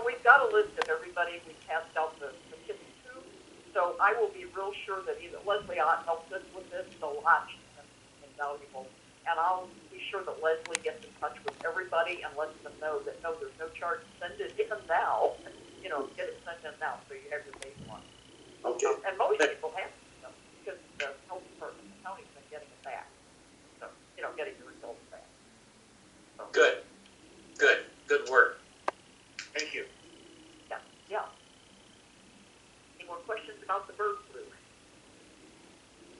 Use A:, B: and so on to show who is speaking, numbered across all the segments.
A: we've got a list of everybody. We passed out the kits too. So I will be real sure that either Leslie Ott helps us with this. So Ott is invaluable. And I'll be sure that Leslie gets in touch with everybody and lets them know that, no, there's no charge. Send it in now. You know, get it sent in now so you have your baseline.
B: Okay.
A: And most people have to, you know, because the health department, the county's been getting it back. So, you know, getting the results back. So,
C: Good. Good. Good work.
B: Thank you.
A: yeah, yeah. Any more questions about the bird flu?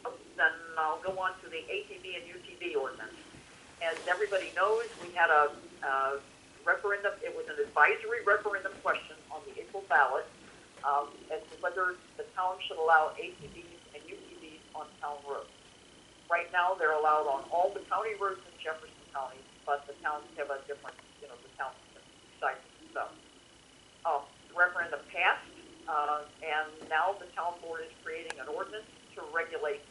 A: Oh, then I'll go on to the ATV and UTV ordinance. As everybody knows, we had a referendum. It was an advisory referendum question on the April ballot as to whether the town should allow ATVs and UTVs on town roads. Right now, they're allowed on all the county roads in Jefferson County, but the towns have a different, you know, the towns decide stuff. The referendum passed, and now the town board is creating an ordinance to regulate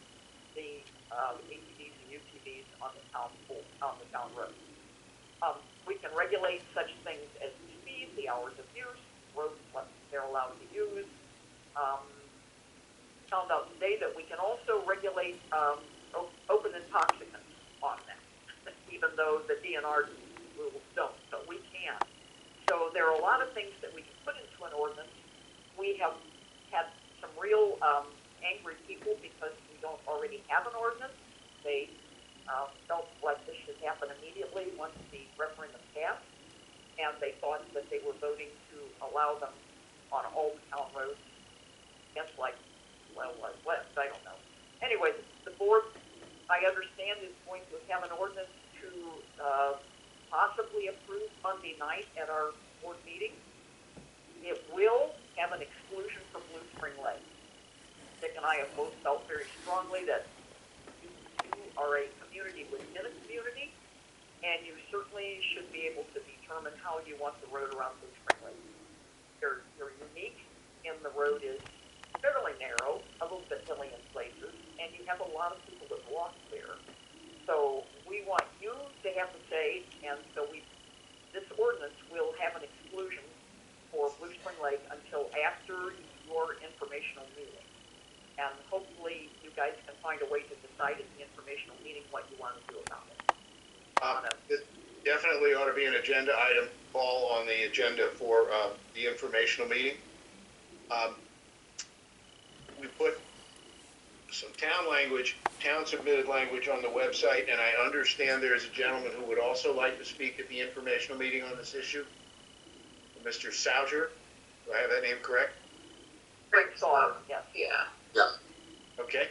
A: the ATVs and UTVs on the town roads. We can regulate such things as the speed, the hours of use, roads what they're allowed to use. Found out today that we can also regulate open intoxicants on them, even though the DNR rules don't, but we can. So there are a lot of things that we can put into an ordinance. We have had some real angry people because we don't already have an ordinance. They felt like this should happen immediately once the referendum passed, and they thought that they were voting to allow them on all the town roads. Guess like, well, like West, I don't know. Anyway, the board, I understand, is going to have an ordinance to possibly approve Monday night at our board meeting. It will have an exclusion for Blue Spring Lake. Dick and I have both felt very strongly that you are a community within a community, and you certainly should be able to determine how you want the road around Blue Spring Lake. You're unique, and the road is fairly narrow, a little bit hilly in places, and you have a lot of people that walk there. So we want you to have the say, and so this ordinance will have an exclusion for Blue Spring Lake until after your informational meeting. And hopefully you guys can find a way to decide at the informational meeting what you want to do about it.
B: This definitely ought to be an agenda item, Paul, on the agenda for the informational meeting. We put some town submitted language on the website, and I understand there is a gentleman who would also like to speak at the informational meeting on this issue. Mr. Souter, do I have that name correct?
A: Frank Sauer, yes.
C: Yeah.
B: Okay.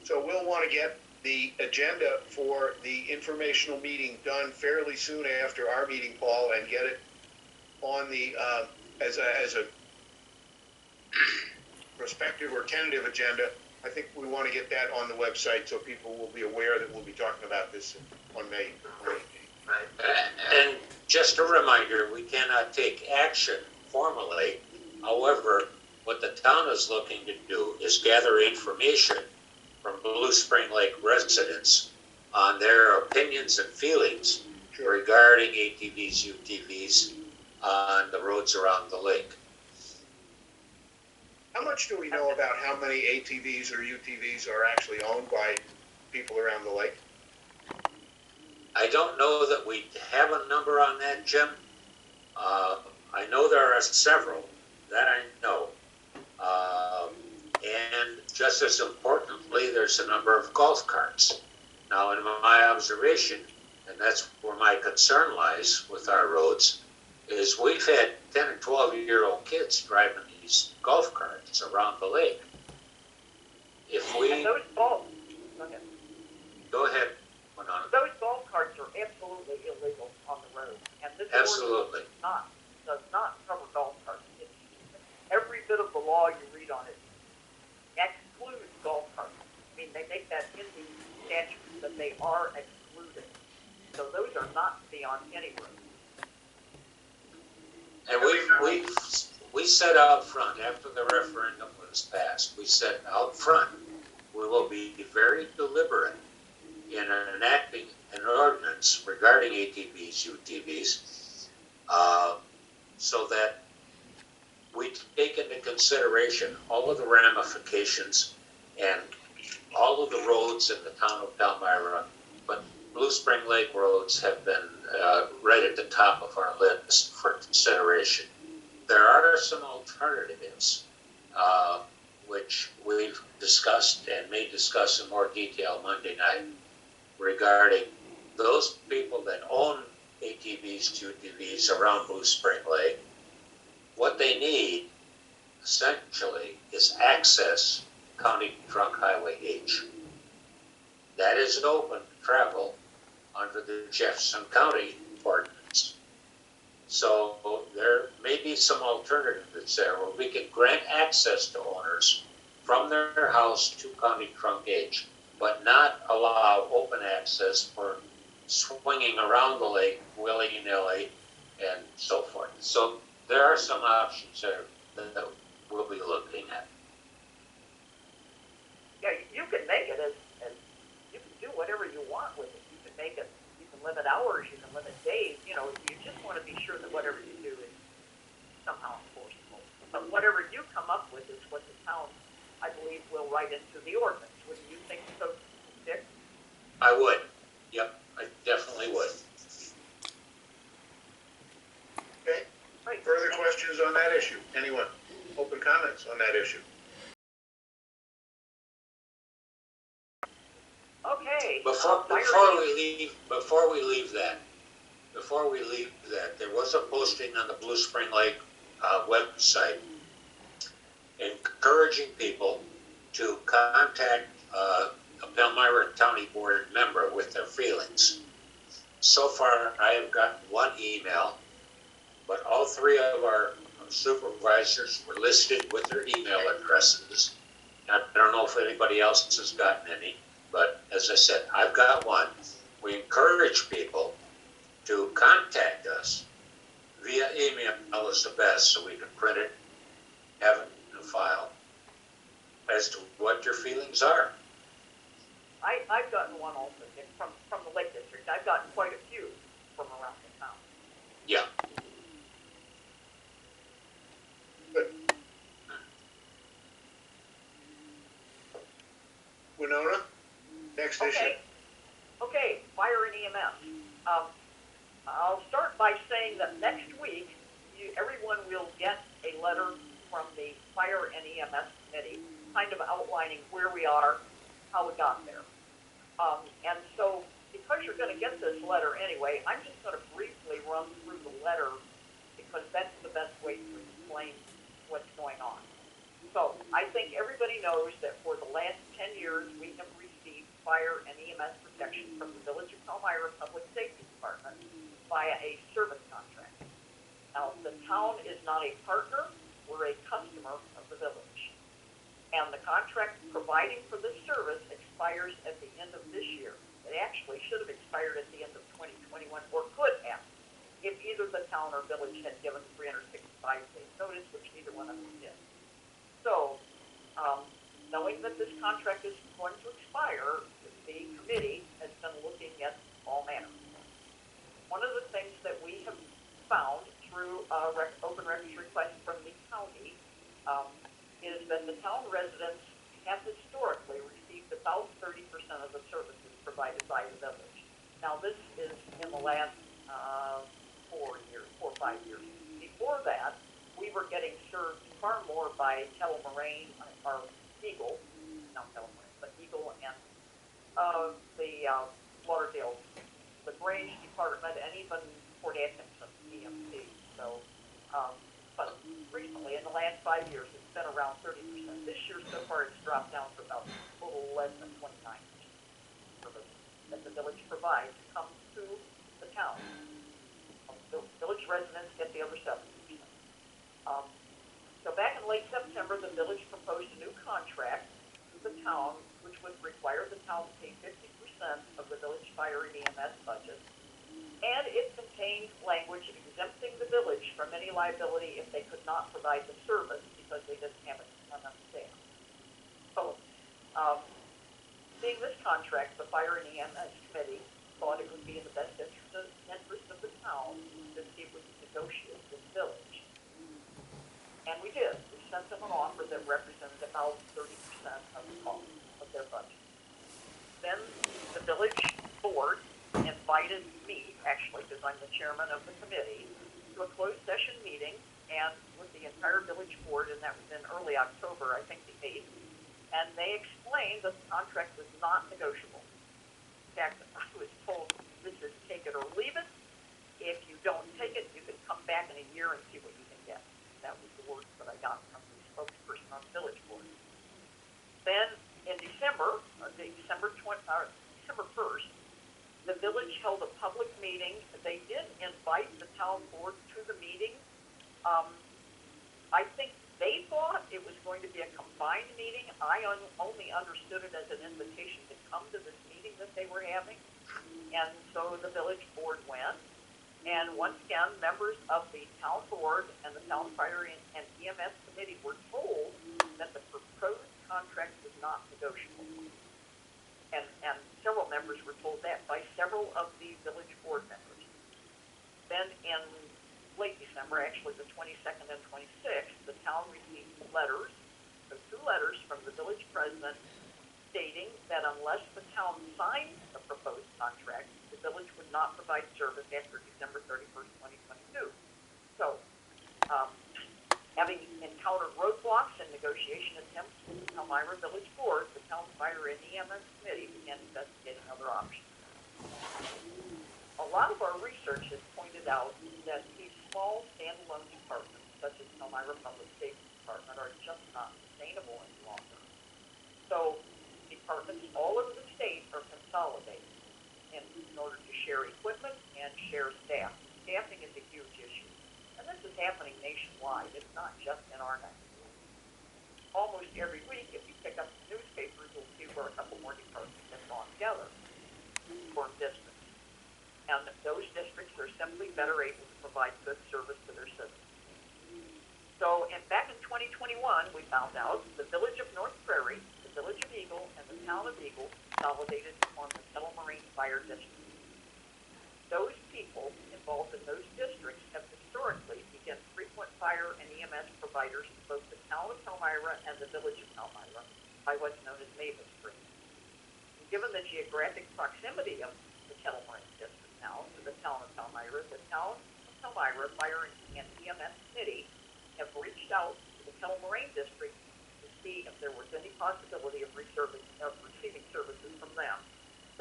B: So we'll want to get the agenda for the informational meeting done fairly soon after our meeting, Paul, and get it on the as a prospective or tentative agenda. I think we want to get that on the website so people will be aware that we'll be talking about this on May 18th.
C: Right. And just a reminder, we cannot take action formally. However, what the town is looking to do is gather information from Blue Spring Lake residents on their opinions and feelings regarding ATVs, UTVs on the roads around the lake.
B: How much do we know about how many ATVs or UTVs are actually owned by people around the lake?
C: I don't know that we have a number on that, Jim. I know there are several, that I know. And just as importantly, there's a number of golf carts. Now, in my observation, and that's where my concern lies with our roads, is we've had 10 and 12-year-old kids driving these golf carts around the lake. If we...
A: And those golf...
C: Go ahead.
A: Those golf carts are absolutely illegal on the road. And this
C: absolutely
A: does not cover golf carts. It's every bit of the law you read on it excludes golf carts. I mean, they make that in the statute that they are excluded. So those are not to be on any road.
C: And we said out front, after the referendum was passed, we said out front, we will be very deliberate in enacting an ordinance regarding ATVs, UTVs, so that we take into consideration all of the ramifications and all of the roads in the town of Palmyra, but Blue Spring Lake roads have been right at the top of our list for consideration. There are some alternatives, which we've discussed and may discuss in more detail Monday night, regarding those people that own ATVs, UTVs around Blue Spring Lake. What they need essentially is access to County Trunk Highway H. That is open to travel under the Jefferson County ordinance. So there may be some alternatives there where we can grant access to owners from their house to County Trunk H, but not allow open access for swinging around the lake willy-nilly and so forth. So there are some options there that we'll be looking at.
A: Yeah, you can make it as you can do whatever you want with it. You can make it, you can limit hours, you can limit days, you know, you just want to be sure that whatever you do is somehow enforceable. But whatever you come up with is what the town, I believe, will write into the ordinance. Wouldn't you think so, Dick?
C: I would. Yep, I definitely would.
B: Okay,
A: Right.
B: further questions on that issue? Anyone? Open comments on that issue?
A: Okay.
C: Before we leave that, there was a posting on the Blue Spring Lake website encouraging people to contact a Palmyra County Board member with their feelings. So far, I have gotten one email, but all three of our supervisors were listed with their email addresses. I don't know if anybody else has gotten any, but as I said, I've got one. We encourage people to contact us via email is the best, so we can print it, have it in a file, as to what your feelings are.
A: I've gotten one also, Dick, from the Lake District. I've gotten quite a few from around the town.
C: Yeah.
B: Good. Winona, next issue.
A: Okay, fire and EMS. I'll start by saying that next week, everyone will get a letter from the Fire and EMS Committee, kind of outlining where we are, how we got there. And so, because you're going to get this letter anyway, I'm just going to briefly run through the letter, because that's the best way to explain what's going on. So, I think everybody knows that for the last 10 years, we have received fire and EMS protection from the Village of Palmyra Public Safety Department via a service contract. Now, the town is not a partner, we're a customer of the village. And the contract providing for this service expires at the end of this year. It actually should have expired at the end of 2021, or could have, if either the town or village had given 365 days notice, which neither one of them did. So, knowing that this contract is going to expire, the committee has been looking at all manner. One of the things that we have found through open records request from the county is that the town residents have historically received about 30% of the services provided by the village. Now, this is in the last 4 or 5 years. Before that, we were getting served far more by Telemarine, or Eagle, not Telemarine, but Eagle and the Lauderdale, the Grange Department, and even Port Atkinson, EMC. So, but recently, in the last 5 years, it's been around 30%. This year, so far, it's dropped down to about a little less than 29% that the village provides comes to the town. The village residents get the other 70%. So back in late September, the village proposed a new contract to the town, which would require the town to pay 50% of the village fire and EMS budget. And it contained language exempting the village from any liability if they could not provide the service because they didn't have enough staff. So, seeing this contract, the Fire and EMS Committee thought it would be in the best interest of the town to see if we could negotiate with the village. sent them an offer that represented about 30% of the cost of their budget. Then the village board invited me, actually, because I'm the chairman of the committee, to a closed session meeting and with the entire village board, and that was in early October, I think the 8th, and they explained that the contract was not negotiable. In fact, I was told this is take it or leave it. If you don't take it, you can come back in a year and see what you can get. That was the words that I got from the spokesperson on the village board. Then in December 1st, the village held a public meeting. They did invite the town board to the meeting. I think they thought it was going to be a combined meeting. I only understood it as an invitation to come to this meeting that they were having. And so the village board went. And once again, members of the town board and the town fire and EMS committee were told that the proposed contract was not negotiable. And several members were told that by several of the village board members. Then in late December, actually the 22nd and 26th, the town received letters, so 2 letters from the village president stating that unless the town signed the proposed contract, the village would not provide service after December 31st, 2022. So, having encountered roadblocks and negotiation attempts with the Palmyra Village Board, the town fire and EMS committee began investigating other options. A lot of our research has pointed out that these small standalone departments, such as Palmyra Public Safety Department, are just not sustainable any longer. So departments all over the state are consolidating in order to share equipment and share staff. Staffing is a huge issue. And this is happening nationwide. It's not just in our neck. Almost every week, if you pick up the newspapers, you'll see where a couple more departments have gone together for districts. And those districts are simply better able to provide good service to their citizens. So, back in 2021, we found out the village of North Prairie, the village of Eagle, and the town of Eagle consolidated on the Kettle Moraine Fire District. Those people involved in those districts have historically been frequent fire and EMS providers to both the town of Palmyra and the village of Palmyra by what's known as Mavis Street. And given the geographic proximity of the Kettle Moraine District now to the town of Palmyra, the town of Palmyra Fire and EMS Committee have reached out to the Kettle Moraine District to see if there was any possibility of receiving services from them.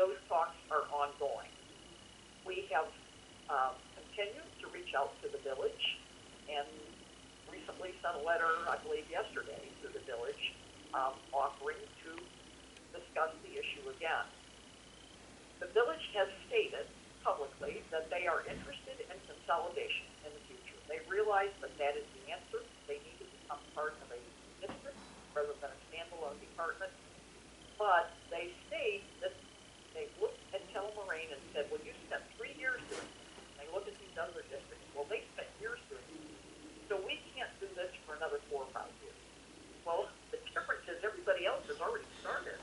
A: Those talks are ongoing. We have continued to reach out to the village and recently sent a letter, I believe yesterday, to the village offering to discuss the issue again. The village has stated publicly that they are interested in consolidation in the future. They realize that that is the answer. They need to become part of a district rather than a standalone department. But they state that they looked at Kettle Moraine and said, well, you spent 3 years doing this. And they look at these other districts. Well, they spent years doing this. So we can't do this for another 4 or 5 years. Well, the difference is everybody else has already started.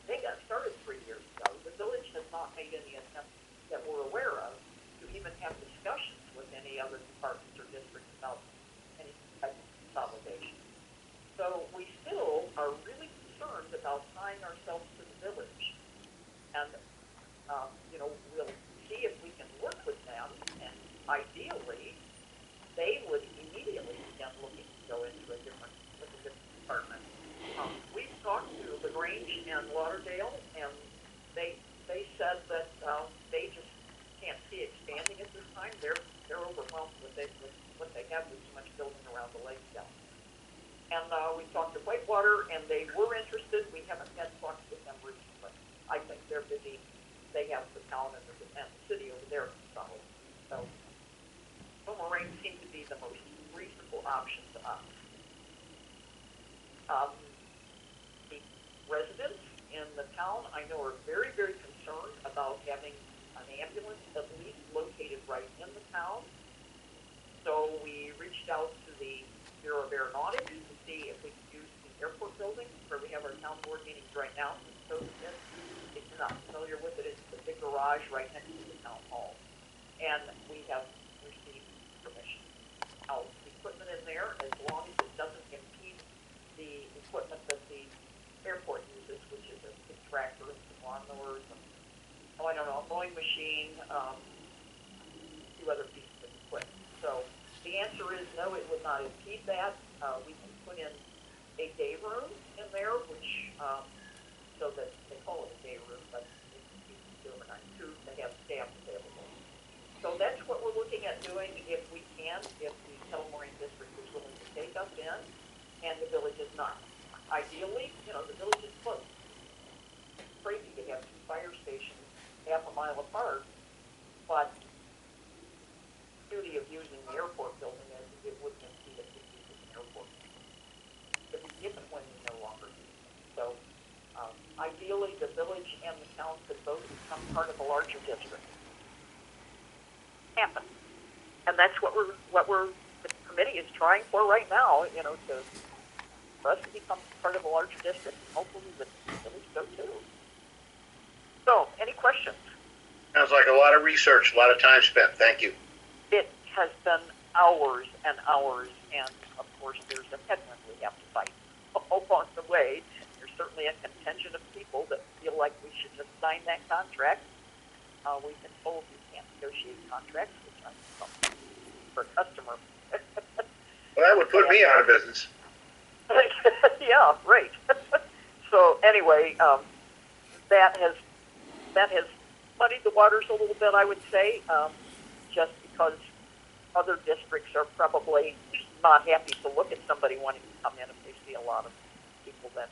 A: They got started 3 years ago. The village has not made any attempts that we're aware of to even have discussions with any other departments or districts about any type of consolidation. So we still are really concerned about tying ourselves to the village. And, we'll see if we can work with them, and ideally, they would immediately begin looking to go into a different department. We've talked to LaGrange and Lauderdale, and they said that they just can't see expanding at this time. They're overwhelmed with what they have with so much building around the lake now. And we talked to Whitewater, and they were interested. We haven't had talks with them recently. I think they're busy. They have the town and the city over there consolidated. So Moraine seemed to be the most reasonable option to us. The residents in the town, I know, are very, very concerned about having an ambulance at least located right in the town. So we reached out to the Bureau of Aeronautics to see if we could use the airport building where we have our town board meetings right now. So if you're not familiar with it, it's the big garage right next to the town hall. And we have received permission. Now, the equipment in there, as long as it doesn't impede that, we can put in a day room in there, which, so that they call it a day room, but it can be overnight too. They have staff available. So that's what we're looking at doing if we can, if the Telemarine district is willing to take us in, and the village is not. Ideally, the village is close. It's crazy to have two fire stations half a mile apart, but the beauty of using the airport building is it wouldn't impede if we use an airport. If and when we no longer use it. So ideally, the village and the town could both become part of a larger district. Happen. And that's what the committee is trying for right now, for us to become part of a larger district, and hopefully the village so too. So, any questions?
B: Sounds like a lot of research, a lot of time spent. Thank you.
A: It has been hours and hours, and of course there's a headwind we have to fight along the way. There's certainly a contingent of people that feel like we should just sign that contract. We've been told we can't negotiate contracts, which I'm for a customer.
B: Well, that would put me out of business.
A: Yeah, right. So anyway, that has muddied the waters a little bit, I would say, just because other districts are probably not happy to look at somebody wanting to come in if they see a lot of people that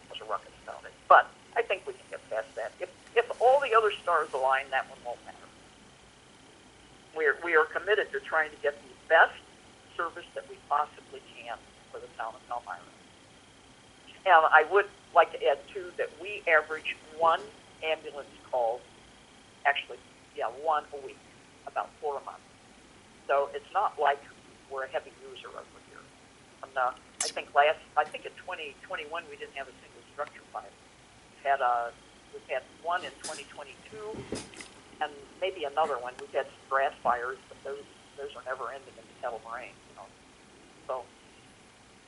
A: there's a ruckus about it. But I think we can get past that. If all the other stars align, that one won't matter. We are committed to trying to get the best service that we possibly can for the town of Palmyra. And I would like to add, too, that we average one ambulance call, actually, one a week, about 4 a month. So it's not like we're a heavy user over here. And, I think in 2021 we didn't have a single structure fire. We've had one in 2022, and maybe another one. We've had some grass fires, but those are never ending in the Telemarine, So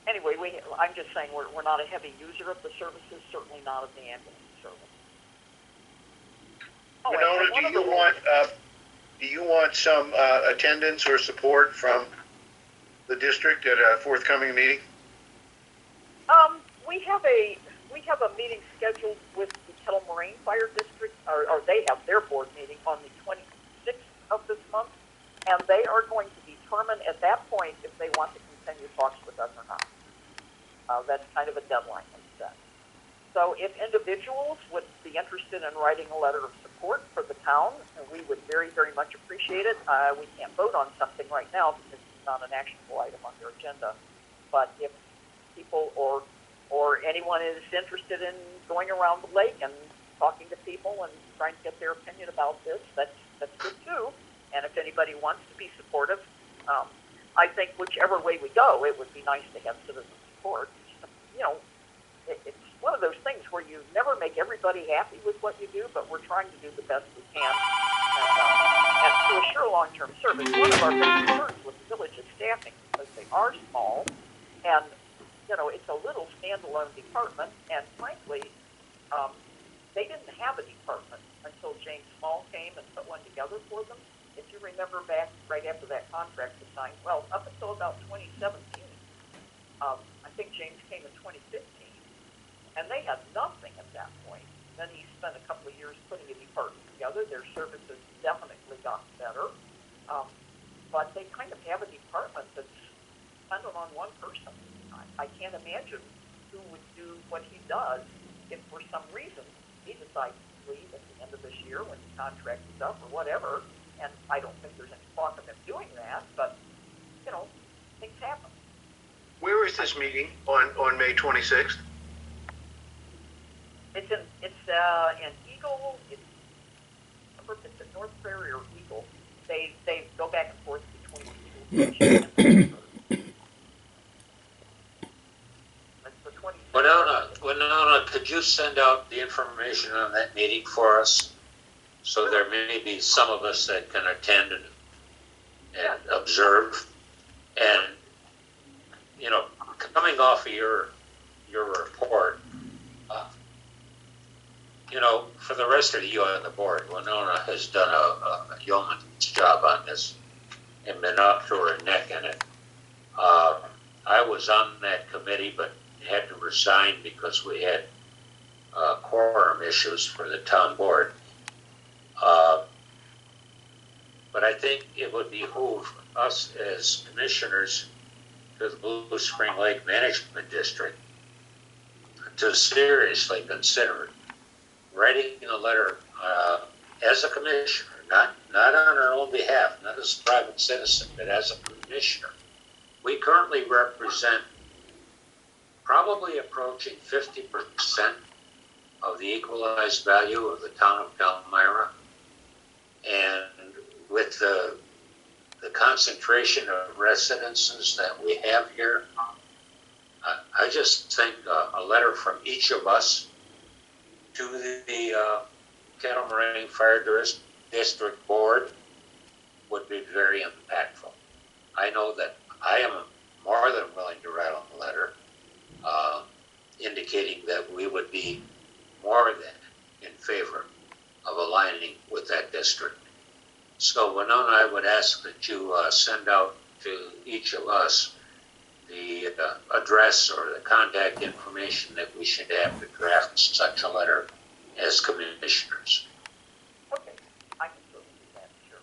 A: anyway, I'm just saying we're not a heavy user of the services, certainly not of the ambulance service.
B: Winona, do you want some attendance or support from the district at a forthcoming meeting?
A: We have a meeting scheduled with the Telemarine Fire District, or they have their board meeting on the 26th of this month, and they are going to determine at that point if they want to continue talks with us or not. That's kind of a deadline they set. So if individuals would be interested in writing a letter of support for the town, we would very, very much appreciate it. We can't vote on something right now because it's not an actionable item on their agenda. But if people or anyone is interested in going around the lake and talking to people and trying to get their opinion about this, that's good too. And if anybody wants to be supportive, I think whichever way we go, it would be nice to have citizen support. It's one of those things where you never make everybody happy with what you do, but we're trying to do the best we can and to assure long-term service. One of our big concerns with the village is staffing because they are small, and it's a little standalone department, and frankly, they didn't have a department until James Small came and put one together for them. If you remember back right after that contract was signed, well, up until about 2017, I think James came in 2015, and they had nothing at that point. Then he spent a couple of years putting a department together. Their services definitely got better, but they kind of have a department that's dependent on one person. I can't imagine who would do what he does if for some reason he decides to leave at the end of this year when the contract is up or whatever. And I don't think there's any talk of him doing that, but, things happen.
B: Where is this meeting on May 26th?
A: It's in Eagle. It's at North Prairie or Eagle. They go back and forth between the two.
C: Winona, could you send out the information on that meeting for us? So there may be some of us that can attend and observe. And, coming off of your report, for the rest of you on the board, Winona has done a yeoman's job on this. and been up to her neck in it. I was on that committee, but had to resign because we had quorum issues for the town board. But I think it would behoove us as commissioners to the Blue Spring Lake Management District to seriously consider writing a letter as a commissioner, not on our own behalf, not as a private citizen, but as a commissioner. We currently represent probably approaching 50% of the equalized value of the town of Palmyra. And with the concentration of residences that we have here, I just think a letter from each of us to the Kettle Moraine Fire District Board would be very impactful. I know that I am more than willing to write a letter indicating that we would be more than in favor of aligning with that district. So Winona, I would ask that you send out to each of us the address or the contact information that we should have to draft such a letter as commissioners.
A: Okay, I can certainly do that, sure.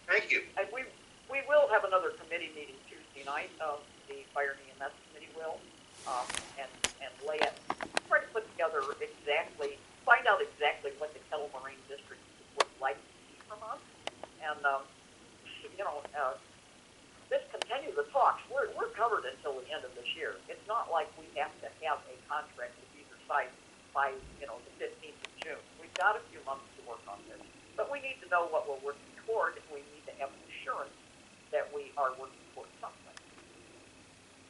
B: Thank you.
A: And we will have another committee meeting Tuesday night. The Fire and EMS committee will, and lay it, try to put together exactly, find out exactly what the Kettle Moraine district would like to see from us, and this continue the talks. We're covered until the end of this year. It's not like we have to have a contract with either side by the 15th of June. We've got a few months to work on this, but we need to know what we're working toward, and we need to have an assurance that we are working toward something.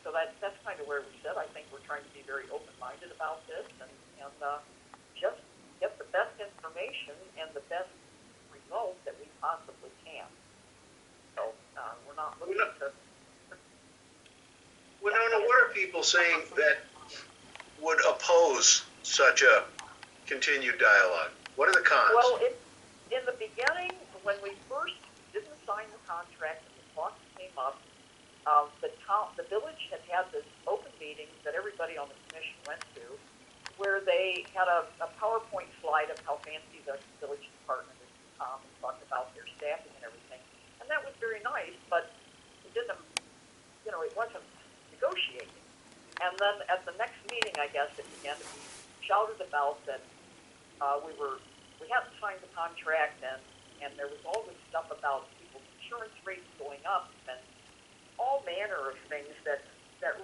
A: So that's kind of where we sit. I think we're trying to be very open-minded about this, and just get the best information and the best results that we possibly can. So we're not looking to.
B: Winona, what are people saying that would oppose such a continued dialogue? What are the cons?
A: Well, in the beginning, when we first didn't sign the contract and the talks came up, the village had this open meeting that everybody on the commission went to, where they had a PowerPoint slide of how fancy the village department is, and talked about their staffing and everything. And that was very nice, but it didn't, it wasn't negotiating. And then at the next meeting, I guess, it began to be shouted about that we hadn't signed the contract, and there was all this stuff about people's insurance rates going up and all manner of things that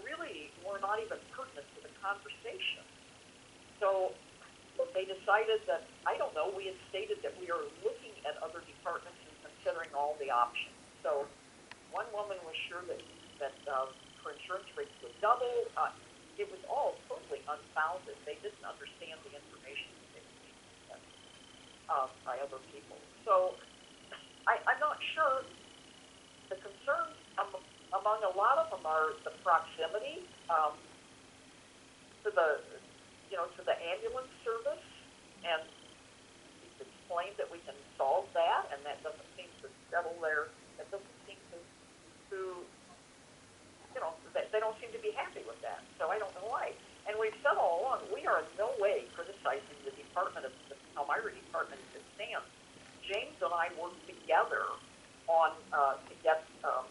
A: really were not even pertinent to the conversation. So they decided that, I don't know, we had stated that we are looking at other departments and considering all the options. So one woman was sure that her insurance rates would double. It was all totally unfounded. They didn't understand the information that they were being sent by other people. So I'm not sure. The concerns among a lot of them are the proximity to the ambulance service, and we've explained that we can solve that, and that doesn't seem to settle there. That doesn't seem to they don't seem to be happy with that. So I don't know why. And we've said all along, we are in no way criticizing the Department of the Palmyra Department as it stands. James and I worked together on to get a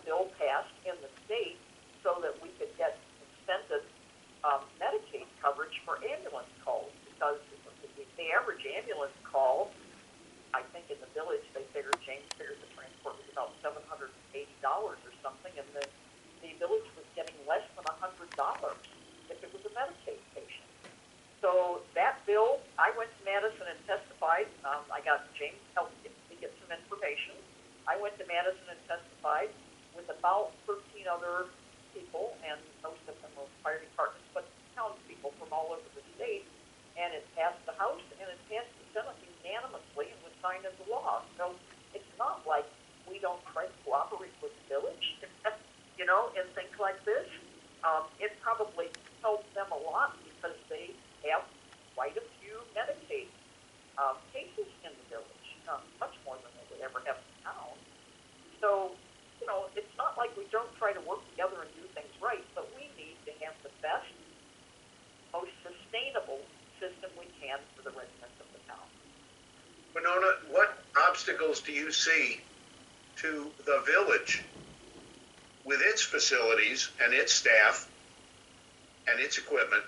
A: bill passed in the state so that we could get extended Medicaid coverage for ambulance calls, because the average ambulance call, I think in the village, James figured the transport was about $780 or something, and the village was getting less than $100 if it was a Medicaid patient. So that bill, I went to Madison and testified. I got James helped me get some information. I went to Madison and testified with about 13 other people, and most of them were fire departments, but townspeople from all over the state. And it passed the House, and it passed the Senate unanimously and was signed into law. So it's not like we don't try to cooperate with the village, in things like this. It probably helps them a lot because they have quite a few Medicaid cases in the village, much more than they would ever have in town.
B: obstacles do you see to the village with its facilities and its staff and its equipment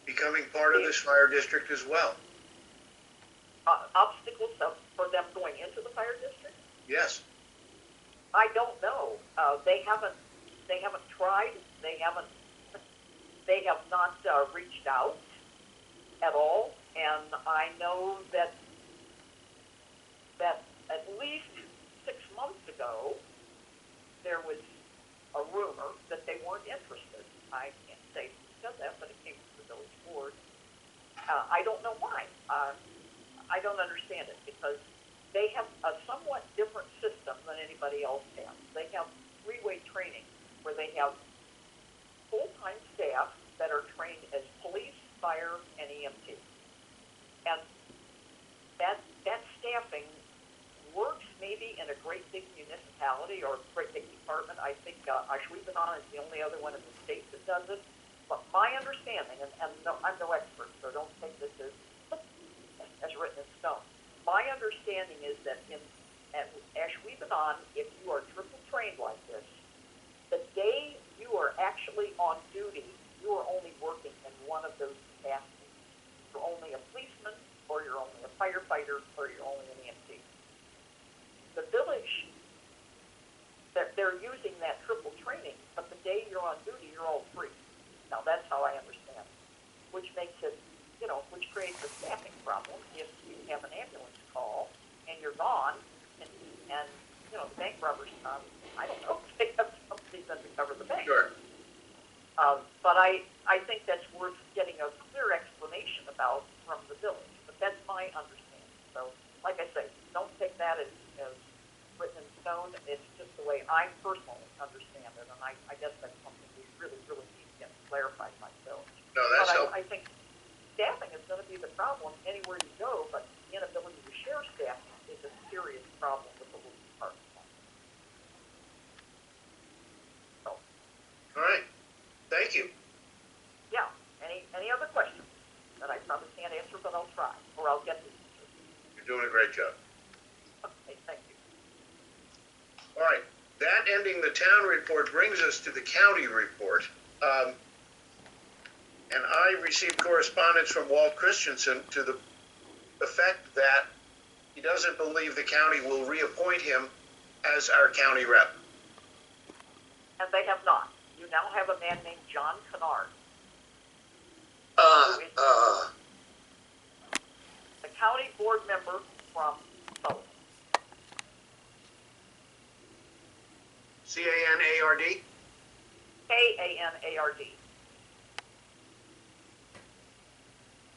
B: becoming part of this fire district as well?
A: Obstacles for them going into the fire district?
B: Yes.
A: I don't know. They haven't tried. They have not reached out at all. And I know that at least 6 months ago, there was a rumor that they weren't interested. I can't say who said that, but it came from the village board. I don't know why. I don't understand it because they have a somewhat different system than anybody else has. They have three-way training where they have full-time staff that are trained as police, fire, and EMT. And that staffing works maybe in a great big municipality or a great big department. I think Ashwebanon is the only other one in the state that does it. But my understanding, and no, I'm no expert, so don't take this as written in stone. My understanding is that at Ashwebanon, if you are triple trained like this, the day you are actually on duty, you are only working in one of those capacities. You're only a policeman, or you're only a firefighter, or you're only an EMT. The village, they're using that triple training, but the day you're on duty, you're all three. Now, that's how I understand it, which makes it, which creates a staffing problem if you have an ambulance call and you're gone, and the bank robbers come. I don't know if they have somebody then to cover the bank.
B: Sure.
A: But I think that's worth getting a clear explanation about from the village. But that's my understanding. So, like I say, don't take that as written in stone. It's just the way I personally understand it, and I guess that's something we really, really need to get clarified by the village.
B: No, that's
A: but I think staffing is going to be the problem anywhere you go, but the inability to share staffing is a serious problem with the local department. So,
B: all right. Thank you.
A: yeah. Any other questions that I probably can't answer, but I'll try, or I'll get the answer.
B: You're doing a great job.
A: Okay, thank you.
B: All right. That ending the town report brings us to the county report. And I received correspondence from Walt Christensen to the effect that he doesn't believe the county will reappoint him as our county rep.
A: And they have not. You now have a man named John Kennard. The county board member from Sullivan.
B: C-A-N-A-R-D?
A: K-A-N-A-R-D.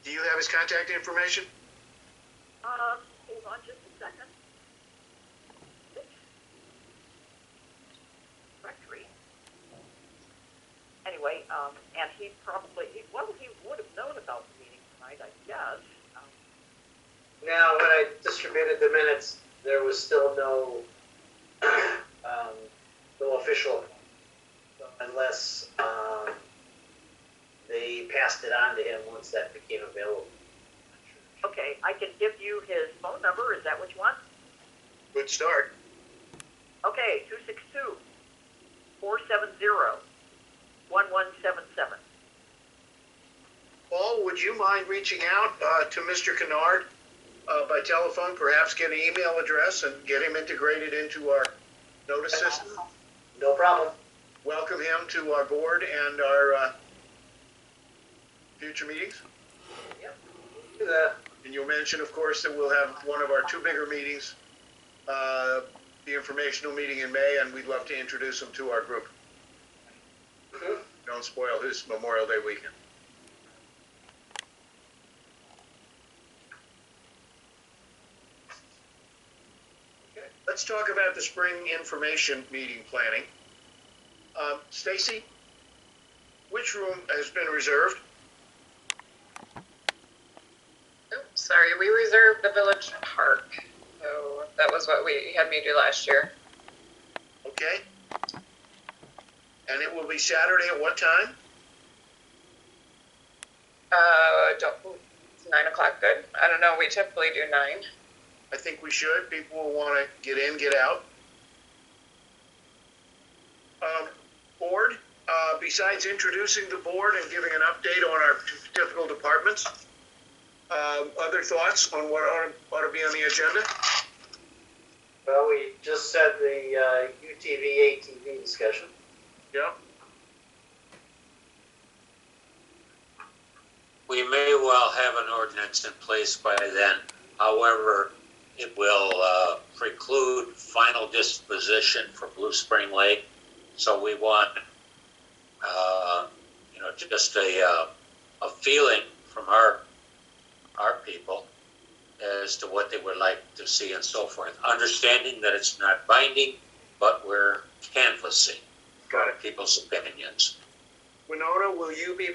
B: Do you have his contact information?
A: Hold on just a second. Directory. Anyway, and he would have known about the meeting tonight, I guess.
D: Now, when I distributed the minutes, there was still no official, unless they passed it on to him once that became available.
A: Okay, I can give you his phone number. Is that what you want?
B: Good start.
A: Okay, 262-470-1177.
B: Paul, would you mind reaching out to Mr. Kennard by telephone, perhaps get an email address and get him integrated into our notice system?
D: No problem.
B: Welcome him to our board and our future meetings.
D: Yep. Do that.
B: And you'll mention, of course, that we'll have one of our two bigger meetings, the informational meeting in May, and we'd love to introduce him to our group.
D: Mm-hmm.
B: Don't spoil his Memorial Day weekend. Okay, let's talk about the spring information meeting planning. Stacy, which room has been reserved?
E: Oops, sorry, we reserved the village park. So that was what we had me do last year.
B: Okay. And it will be Saturday at what time?
E: It's 9 o'clock good. I don't know, we typically do 9.
B: I think we should. People will want to get in, get out. Board, besides introducing the board and giving an update on our typical departments, other thoughts on what ought to be on the agenda?
D: Well, we just said the UTV, ATV discussion.
B: Yeah.
C: We may well have an ordinance in place by then. However, it will preclude final disposition for Blue Spring Lake. So we want, just a feeling from our people as to what they would like to see and so forth. Understanding that it's not binding, but we're canvassing people's opinions.
B: Winona, will you be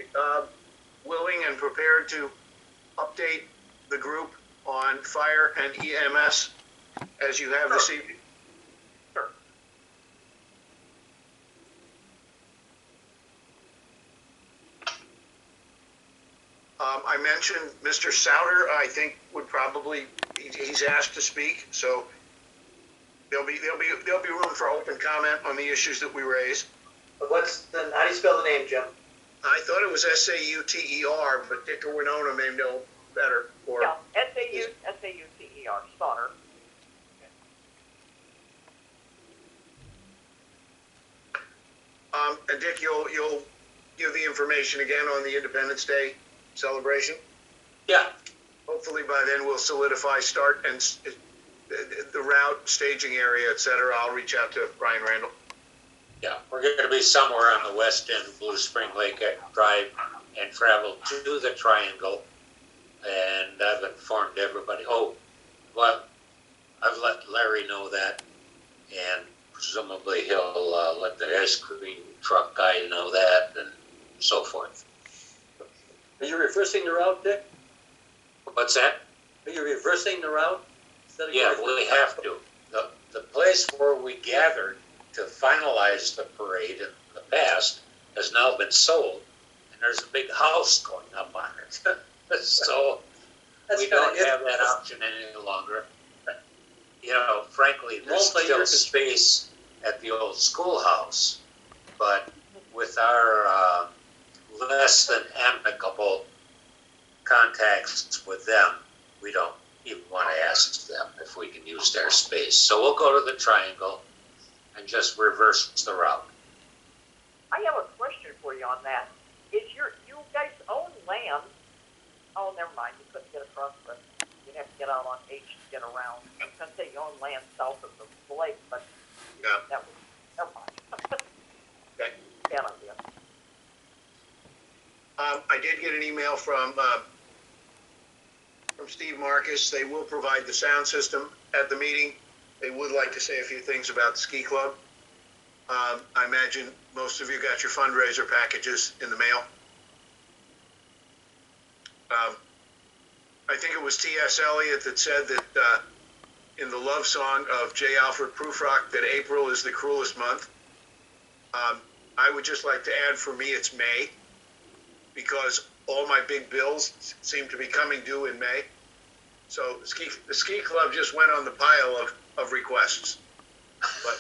B: willing and prepared to update the group on fire and EMS as you have this evening?
A: Sure.
B: I mentioned Mr. Souter, I think would probably, he's asked to speak, so there'll be room for open comment on the issues that we raise.
D: But how do you spell the name, Jim?
B: I thought it was Sauter, but Dick or Winona may know better. Or
A: Yeah, S-A-U-T-E-R, Sauter.
B: And Dick, you'll give the information again on the Independence Day celebration?
C: Yeah,
B: Hopefully by then we'll solidify start and the route, staging area, et cetera. I'll reach out to Brian Randall.
C: yeah. We're going to be somewhere on the west end of Blue Spring Lake Drive and travel to the Triangle. And I've informed everybody. Oh, well, I've let Larry know that, and presumably he'll let the ice cream truck guy know that, and so forth.
F: Are you reversing the route, Dick?
C: What's that?
F: Are you reversing the route? Instead of
C: Yeah,
F: going-
C: we have to. The place where we gathered to finalize the parade in the past has now been sold, and there's a big house going up on it. So
F: That's
C: we
F: kinda
C: don't have that
F: interesting.
C: option any longer. Frankly, there's still
F: Multi-year
C: space at the old schoolhouse, but with our less than amicable contacts with them, we don't even want to ask them if we can use their space. So we'll go to the Triangle and just reverse the route.
A: I have a question for you on that. You guys own land? Oh, never mind, you couldn't get across you'd have to get out on H to get around. I was gonna say you own land south of the lake, but
B: Yeah.
A: that was, never mind.
B: Okay.
A: Bad idea.
B: I did get an email from Steve Marcus. They will provide the sound system at the meeting. They would like to say a few things about the ski club. I imagine most of you got your fundraiser packages in the mail. I think it was T.S. Eliot that said that in the love song of J. Alfred Prufrock that April is the cruelest month. I would just like to add, for me, it's May, because all my big bills seem to be coming due in May. So the ski club just went on the pile of requests. But